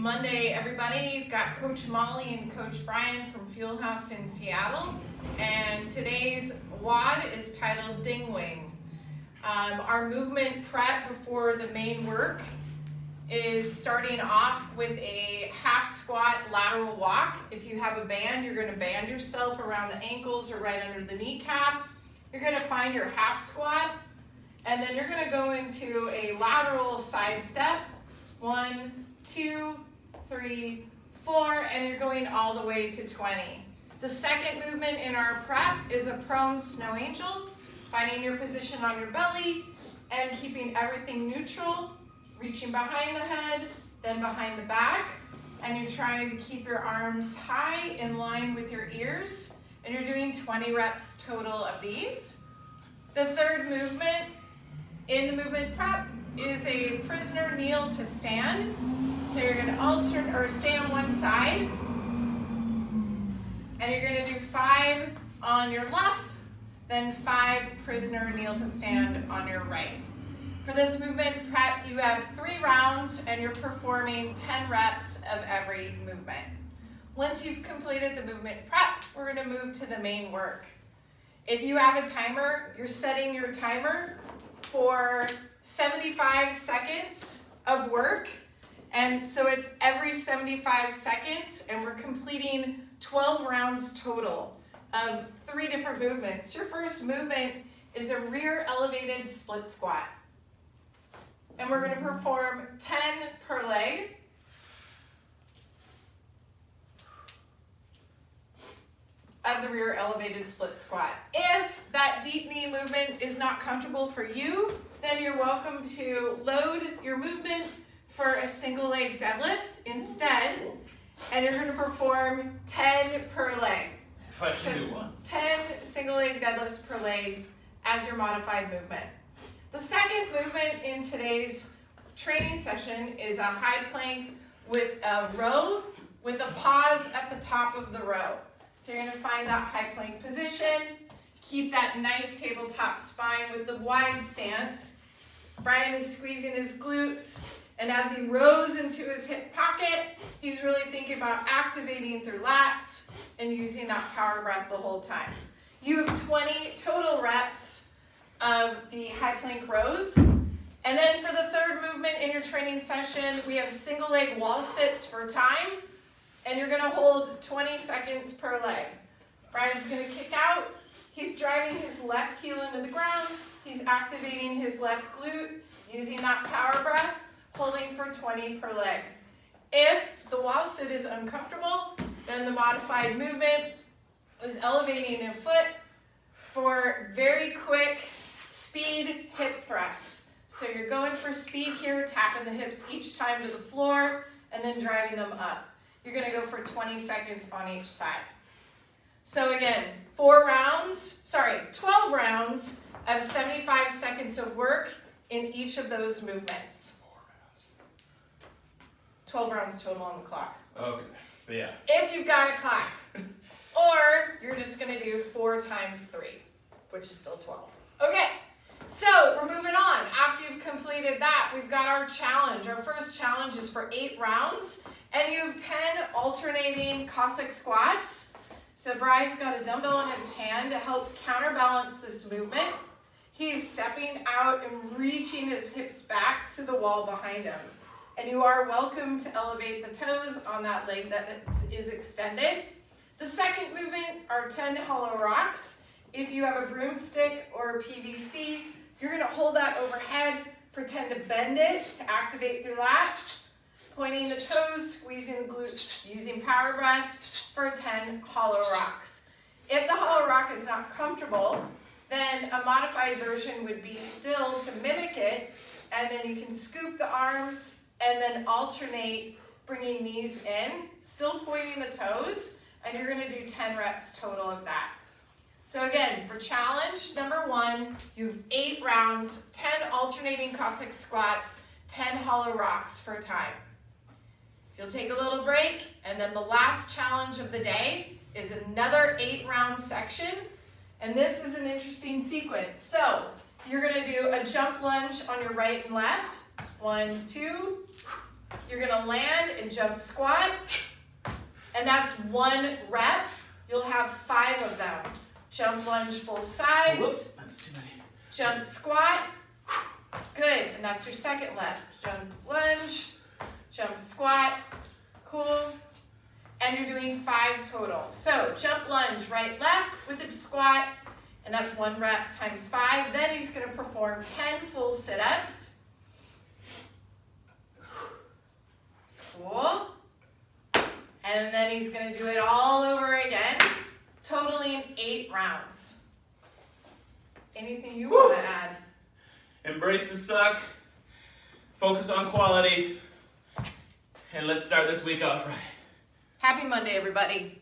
Monday, everybody. You've got Coach Molly and Coach Brian from Fuel House in Seattle, and today's WOD is titled Ding Wing. Our movement prep before the main work is starting off with a half squat lateral walk. If you have a band, you're going to band yourself around the ankles or right under the kneecap. You're going to find your half squat, and then you're going to go into a lateral side step. 1, 2, 3, 4, and you're going all the way to 20. The second movement in our prep is a prone snow angel, finding your position on your belly and keeping everything neutral, reaching behind the head, then behind the back, and you're trying to keep your arms high in line with your ears, and you're doing 20 reps total of these. The third movement in the movement prep is a prisoner kneel to stand. So you're going to alternate or stay on one side, and you're going to do 5 on your left, then 5 prisoner kneel to stand on your right. For this movement prep, you have 3 rounds, and you're performing 10 reps of every movement. Once you've completed the movement prep, we're going to move to the main work. If you have a timer, you're setting your timer for 75 seconds of work, and so it's every 75 seconds, and we're completing 12 rounds total of 3 different movements. Your first movement is a rear elevated split squat, and we're going to perform 10 per leg. Of the rear elevated split squat. If that deep knee movement is not comfortable for you, then you're welcome to load your movement for a single leg deadlift instead, and you're going to perform 10 per leg. If I can do one. 10 single leg deadlifts per leg as your modified movement. The second movement in today's training session is a high plank with a row with a pause at the top of the row. So you're going to find that high plank position, keep that nice tabletop spine with the wide stance. Brian is squeezing his glutes, and as he rows into his hip pocket, he's really thinking about activating through lats and using that power breath the whole time. You have 20 total reps of the high plank rows. And then for the third movement in your training session, we have single leg wall sits for time. And you're going to hold 20 seconds per leg. Brian's going to kick out. He's driving his left heel into the ground. He's activating his left glute, using that power breath, holding for 20 per leg. If the wall sit is uncomfortable, then the modified movement is elevating a foot for very quick speed hip thrusts. So you're going for speed here, tapping the hips each time to the floor, and then driving them up. You're going to go for 20 seconds on each side. So again, 12 rounds of 75 seconds of work in each of those movements. 12 rounds total on the clock. Okay, but yeah. If you've got a clock. Or you're just going to do 4 times 3, which is still 12. Okay, so we're moving on. After you've completed that, we've got our challenge. Our first challenge is for 8 rounds. And you have 10 alternating Cossack squats. So Bry's got a dumbbell in his hand to help counterbalance this movement. He's stepping out and reaching his hips back to the wall behind him. And you are welcome to elevate the toes on that leg that is extended. The second movement are 10 hollow rocks. If you have a broomstick or a PVC, you're going to hold that overhead, pretend to bend it to activate through lats. Pointing the toes, squeezing the glutes, using power breath for 10 hollow rocks. If the hollow rock is not comfortable, then a modified version would be still to mimic it, and then you can scoop the arms and then alternate bringing knees in, still pointing the toes, and you're going to do 10 reps total of that. So again, for challenge number 1, you have 8 rounds, 10 alternating Cossack squats, 10 hollow rocks for time. You'll take a little break, and then the last challenge of the day is another 8-round section, and this is an interesting sequence. So you're going to do a jump lunge on your right and left. 1, 2, You're gonna land and jump squat, and that's 1 rep. You'll have 5 of them. Jump lunge both sides. Whoop, that's too many. Jump squat. Good, and that's your second rep. Jump lunge, jump squat, cool. And you're doing 5 total. So jump lunge, right, left with a squat, and that's 1 rep times 5. Then he's gonna perform 10 full sit-ups. Cool. And then he's gonna do it all over again, totaling 8 rounds. Anything you wanna add? Embrace the suck. Focus on quality. And let's start this week off right. Happy Monday, everybody.